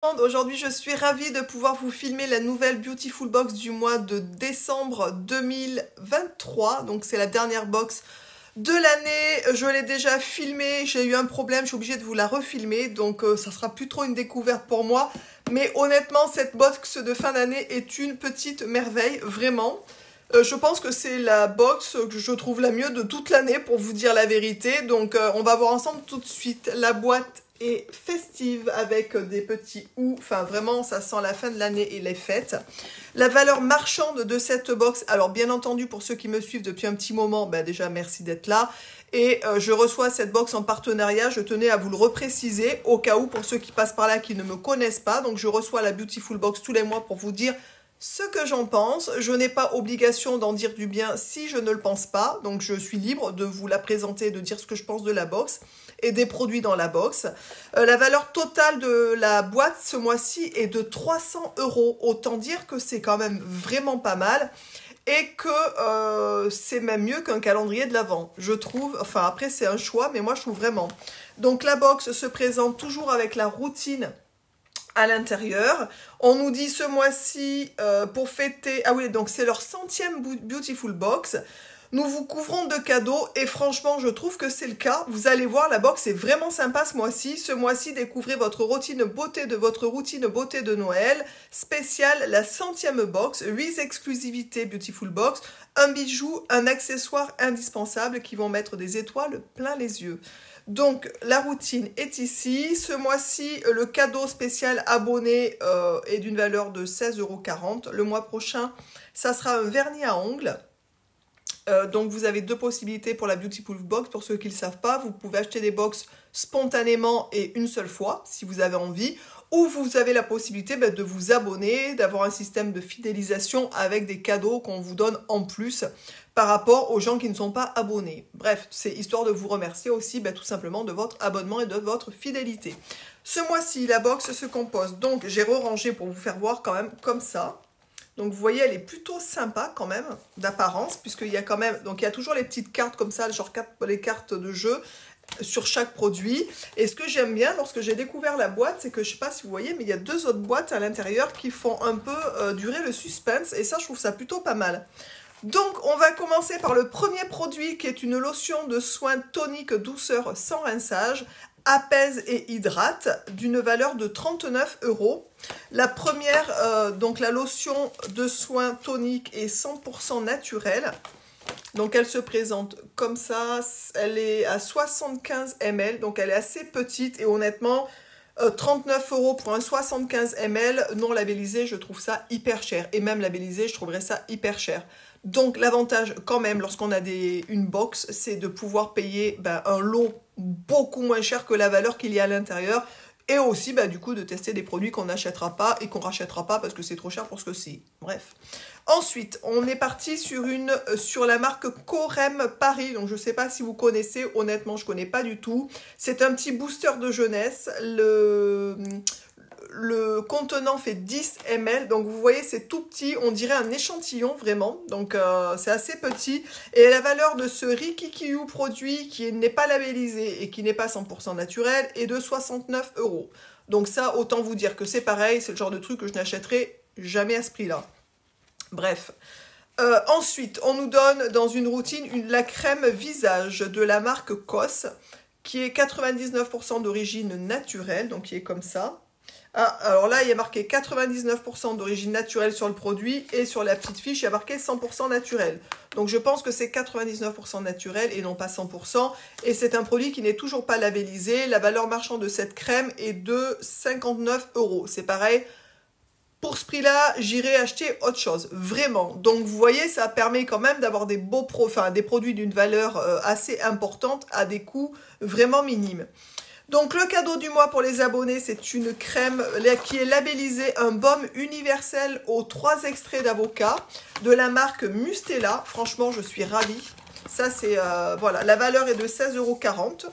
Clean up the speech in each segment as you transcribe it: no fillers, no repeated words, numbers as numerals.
Aujourd'hui, je suis ravie de pouvoir vous filmer la nouvelle Beautiful Box du mois de décembre 2023. Donc, c'est la dernière box de l'année. Je l'ai déjà filmée, j'ai eu un problème, je suis obligée de vous la refilmer. Donc, ça sera plus trop une découverte pour moi. Mais honnêtement, cette box de fin d'année est une petite merveille, vraiment. Je pense que c'est la box que je trouve la mieux de toute l'année, pour vous dire la vérité. Donc, on va voir ensemble tout de suite. La boîte est festive avec des petits ou. Enfin, vraiment, ça sent la fin de l'année et les fêtes. La valeur marchande de cette box, alors bien entendu, pour ceux qui me suivent depuis un petit moment, ben déjà, merci d'être là. Et je reçois cette box en partenariat, je tenais à vous le repréciser, au cas où, pour ceux qui passent par là, qui ne me connaissent pas. Donc, je reçois la Beautiful Box tous les mois pour vous dire ce que j'en pense. Je n'ai pas obligation d'en dire du bien si je ne le pense pas. Donc, je suis libre de vous la présenter, de dire ce que je pense de la box et des produits dans la box. La valeur totale de la boîte ce mois-ci est de 300 €. Autant dire que c'est quand même vraiment pas mal. Et que c'est même mieux qu'un calendrier de l'Avent, je trouve. Enfin, après, c'est un choix, mais moi, je trouve vraiment. Donc, la box se présente toujours avec la routine à l'intérieur. On nous dit ce mois-ci, pour fêter... Ah oui, donc c'est leur 100e Beautiful Box. Nous vous couvrons de cadeaux et franchement, je trouve que c'est le cas. Vous allez voir, la box est vraiment sympa ce mois-ci. Ce mois-ci, découvrez votre routine beauté de Noël. Spéciale, la 100e box, 8 exclusivités Beautiful Box, un bijou, un accessoire indispensable qui vont mettre des étoiles plein les yeux. Donc, la routine est ici. Ce mois-ci, le cadeau spécial abonné est d'une valeur de 16,40 €. Le mois prochain, ça sera un vernis à ongles. Donc, vous avez deux possibilités pour la Beautiful Box. Pour ceux qui ne le savent pas, vous pouvez acheter des box spontanément et une seule fois, si vous avez envie. Ou vous avez la possibilité de vous abonner, d'avoir un système de fidélisation avec des cadeaux qu'on vous donne en plus par rapport aux gens qui ne sont pas abonnés. Bref, c'est histoire de vous remercier aussi tout simplement de votre abonnement et de votre fidélité. Ce mois-ci, la box se compose. Donc, j'ai rangé pour vous faire voir quand même comme ça. Donc, vous voyez, elle est plutôt sympa quand même, d'apparence, puisqu'il y a quand même... Donc, il y a toujours les petites cartes comme ça, genre les cartes de jeu sur chaque produit. Et ce que j'aime bien, lorsque j'ai découvert la boîte, c'est que, je ne sais pas si vous voyez, mais il y a deux autres boîtes à l'intérieur qui font un peu durer le suspense. Et ça, je trouve ça plutôt pas mal. Donc, on va commencer par le premier produit, qui est une lotion de soin tonique douceur sans rinçage, apaise et hydrate, d'une valeur de 39 €. La première, donc la lotion de soin tonique est 100% naturelle. Donc, elle se présente comme ça. Elle est à 75 ml, donc elle est assez petite. Et honnêtement, 39 € pour un 75 ml non labellisé, je trouve ça hyper cher. Et même labellisé, je trouverais ça hyper cher. Donc, l'avantage quand même, lorsqu'on a une box, c'est de pouvoir payer un lot beaucoup moins cher que la valeur qu'il y a à l'intérieur. Et aussi, du coup, de tester des produits qu'on n'achètera pas et qu'on rachètera pas parce que c'est trop cher pour ce que c'est. Bref. Ensuite, on est parti sur la marque Corem Paris. Donc, je ne sais pas si vous connaissez. Honnêtement, je ne connais pas du tout. C'est un petit booster de jeunesse. Le contenant fait 10 ml, donc vous voyez c'est tout petit, on dirait un échantillon vraiment, donc c'est assez petit. Et la valeur de ce Rikikiu produit qui n'est pas labellisé et qui n'est pas 100% naturel est de 69 €. Donc ça, autant vous dire que c'est pareil, c'est le genre de truc que je n'achèterai jamais à ce prix-là. Bref. Ensuite, on nous donne dans une routine la crème visage de la marque COS, qui est 99% d'origine naturelle, donc qui est comme ça. Ah, alors là, il y a marqué 99% d'origine naturelle sur le produit et sur la petite fiche, il y a marqué 100% naturel. Donc, je pense que c'est 99% naturel et non pas 100%. Et c'est un produit qui n'est toujours pas labellisé. La valeur marchande de cette crème est de 59 €. C'est pareil. Pour ce prix-là, j'irai acheter autre chose, vraiment. Donc, vous voyez, ça permet quand même d'avoir des des produits d'une valeur assez importante à des coûts vraiment minimes. Donc, le cadeau du mois pour les abonnés, c'est une crème qui est labellisée un baume universel aux 3 extraits d'avocat de la marque Mustela. Franchement, je suis ravie. Ça, c'est... voilà, la valeur est de 16,40 €.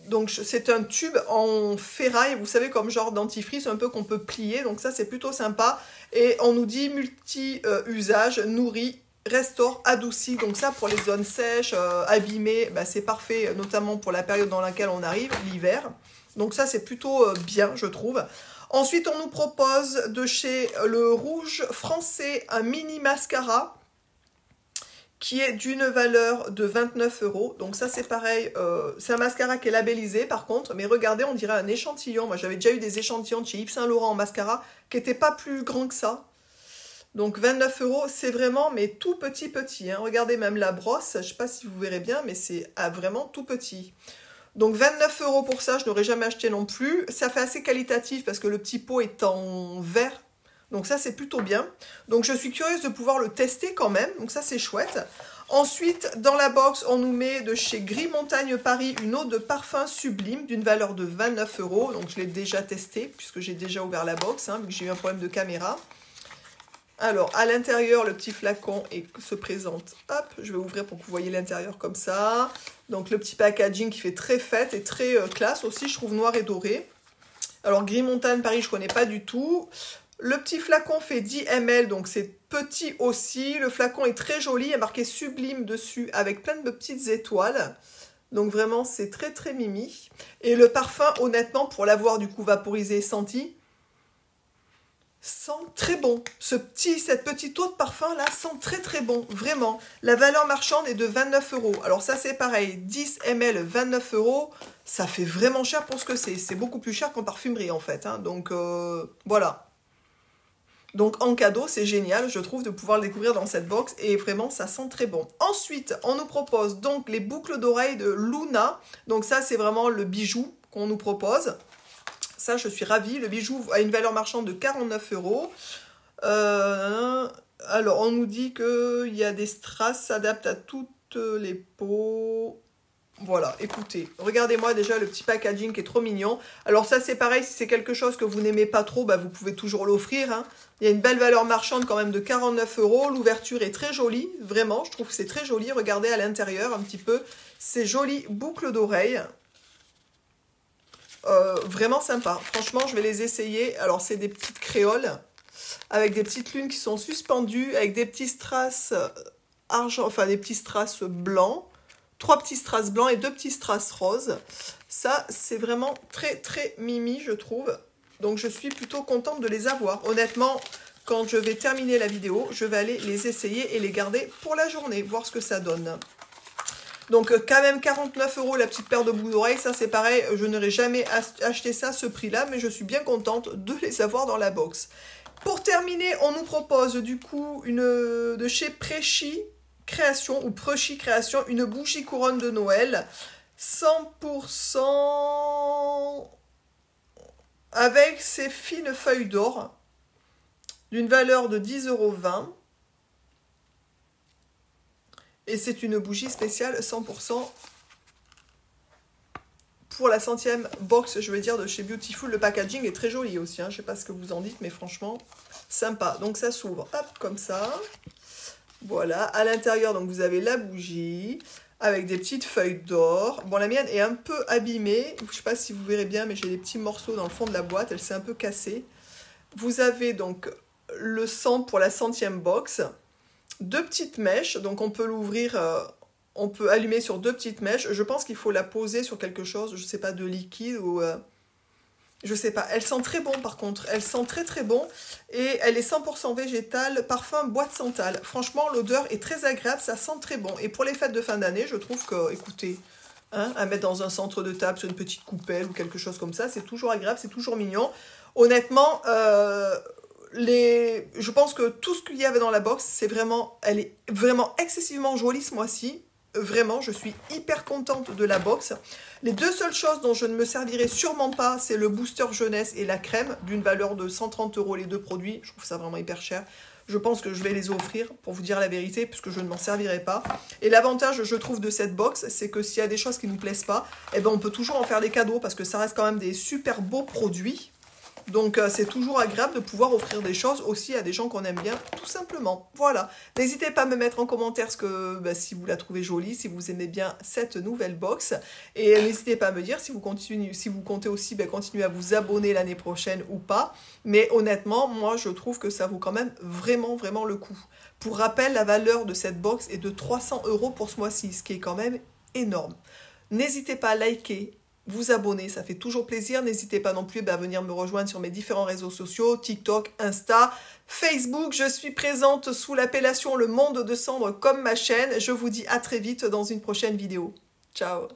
Donc, c'est un tube en ferraille, vous savez, comme genre dentifrice, un peu qu'on peut plier. Donc, ça, c'est plutôt sympa. Et on nous dit multi-usage, nourrit, restaure, adoucit. Donc ça, pour les zones sèches, abîmées, c'est parfait, notamment pour la période dans laquelle on arrive, l'hiver. Donc ça, c'est plutôt bien, je trouve. Ensuite, on nous propose de chez Le Rouge Français un mini mascara qui est d'une valeur de 29 €. Donc ça c'est pareil, c'est un mascara qui est labellisé par contre, mais regardez, on dirait un échantillon. Moi j'avais déjà eu des échantillons de chez Yves Saint Laurent en mascara qui n'étaient pas plus grands que ça. Donc 29 €, c'est vraiment mais tout petit, hein. Regardez même la brosse, je ne sais pas si vous verrez bien, mais c'est vraiment tout petit. Donc 29 € pour ça, je n'aurais jamais acheté non plus. Ça fait assez qualitatif parce que le petit pot est en verre. Donc ça, c'est plutôt bien. Donc je suis curieuse de pouvoir le tester quand même. Donc ça, c'est chouette. Ensuite, dans la box, on nous met de chez Gris Montagne Paris une eau de parfum sublime d'une valeur de 29 €. Donc je l'ai déjà testé puisque j'ai déjà ouvert la box, hein, vu que j'ai eu un problème de caméra. Alors, à l'intérieur, le petit flacon se présente. Hop, je vais ouvrir pour que vous voyez l'intérieur comme ça. Donc le petit packaging qui fait très fête et très classe aussi, je trouve noir et doré. Alors Gris Montagne Paris, je ne connais pas du tout. Le petit flacon fait 10 ml, donc c'est petit aussi. Le flacon est très joli, il y a marqué Sublime dessus avec plein de petites étoiles. Donc vraiment, c'est très très mimi. Et le parfum, honnêtement, pour l'avoir du coup vaporisé et senti, sent très bon. Cette petite eau de parfum là sent très très bon, vraiment. La valeur marchande est de 29 €. Alors ça c'est pareil, 10 ml, 29 €, ça fait vraiment cher pour ce que c'est. C'est beaucoup plus cher qu'en parfumerie en fait, hein. Donc voilà. Donc en cadeau, c'est génial, je trouve, de pouvoir le découvrir dans cette box. Et vraiment, ça sent très bon. Ensuite, on nous propose donc les boucles d'oreilles de Luna. Donc ça, c'est vraiment le bijou qu'on nous propose. Ça, je suis ravie. Le bijou a une valeur marchande de 49 €. Alors, on nous dit qu'il y a des strass, s'adaptent à toutes les peaux. Voilà, écoutez, regardez-moi déjà le petit packaging qui est trop mignon. Alors ça, c'est pareil, si c'est quelque chose que vous n'aimez pas trop, bah, vous pouvez toujours l'offrir, hein. Il y a une belle valeur marchande quand même de 49 €. L'ouverture est très jolie, vraiment, je trouve que c'est très joli. Regardez à l'intérieur un petit peu ces jolies boucles d'oreilles. Vraiment sympa. Franchement, je vais les essayer. Alors, c'est des petites créoles avec des petites lunes qui sont suspendues, avec des petits strass argent, enfin des petits strass blancs. 3 petits strass blancs et 2 petits strass roses. Ça, c'est vraiment très, très mimi, je trouve. Donc, je suis plutôt contente de les avoir. Honnêtement, quand je vais terminer la vidéo, je vais aller les essayer et les garder pour la journée, voir ce que ça donne. Donc, quand même 49 € la petite paire de boucles d'oreilles. Ça, c'est pareil, je n'aurais jamais acheté ça à ce prix-là, mais je suis bien contente de les avoir dans la box. Pour terminer, on nous propose du coup de chez Préchi Création ou Prechi Création, une bougie couronne de Noël 100% avec ses fines feuilles d'or d'une valeur de 10,20 €. Et c'est une bougie spéciale 100% pour la 100e box, je vais dire, de chez Beautiful. Le packaging est très joli aussi, hein. Je ne sais pas ce que vous en dites, mais franchement, sympa. Donc ça s'ouvre, hop, comme ça. Voilà, à l'intérieur, donc vous avez la bougie avec des petites feuilles d'or. Bon, la mienne est un peu abîmée. Je ne sais pas si vous verrez bien, mais j'ai des petits morceaux dans le fond de la boîte. Elle s'est un peu cassée. Vous avez donc le 100 pour la 100e box. 2 petites mèches, donc on peut l'ouvrir, on peut allumer sur 2 petites mèches. Je pense qu'il faut la poser sur quelque chose, je ne sais pas, de liquide ou... je sais pas, elle sent très bon par contre, elle sent très très bon et elle est 100% végétale, parfum bois de santal. Franchement, l'odeur est très agréable, ça sent très bon. Et pour les fêtes de fin d'année, je trouve que, écoutez, hein, à mettre dans un centre de table sur une petite coupelle ou quelque chose comme ça, c'est toujours agréable, c'est toujours mignon. Honnêtement, je pense que tout ce qu'il y avait dans la box, elle est vraiment excessivement jolie ce mois-ci. Vraiment, je suis hyper contente de la box. Les 2 seules choses dont je ne me servirai sûrement pas, c'est le booster jeunesse et la crème, d'une valeur de 130 € les 2 produits. Je trouve ça vraiment hyper cher. Je pense que je vais les offrir, pour vous dire la vérité, puisque je ne m'en servirai pas. Et l'avantage, je trouve, de cette box, c'est que s'il y a des choses qui ne nous plaisent pas, eh ben, on peut toujours en faire des cadeaux, parce que ça reste quand même des super beaux produits. Donc c'est toujours agréable de pouvoir offrir des choses aussi à des gens qu'on aime bien, tout simplement. Voilà, n'hésitez pas à me mettre en commentaire si vous la trouvez jolie, si vous aimez bien cette nouvelle box. Et n'hésitez pas à me dire si vous comptez aussi continuer à vous abonner l'année prochaine ou pas. Mais honnêtement, moi je trouve que ça vaut quand même vraiment, vraiment le coup. Pour rappel, la valeur de cette box est de 300 € pour ce mois-ci, ce qui est quand même énorme. N'hésitez pas à liker, vous abonner, ça fait toujours plaisir. N'hésitez pas non plus à venir me rejoindre sur mes différents réseaux sociaux, TikTok, Insta, Facebook. Je suis présente sous l'appellation Le Monde de Cendre comme ma chaîne. Je vous dis à très vite dans une prochaine vidéo. Ciao!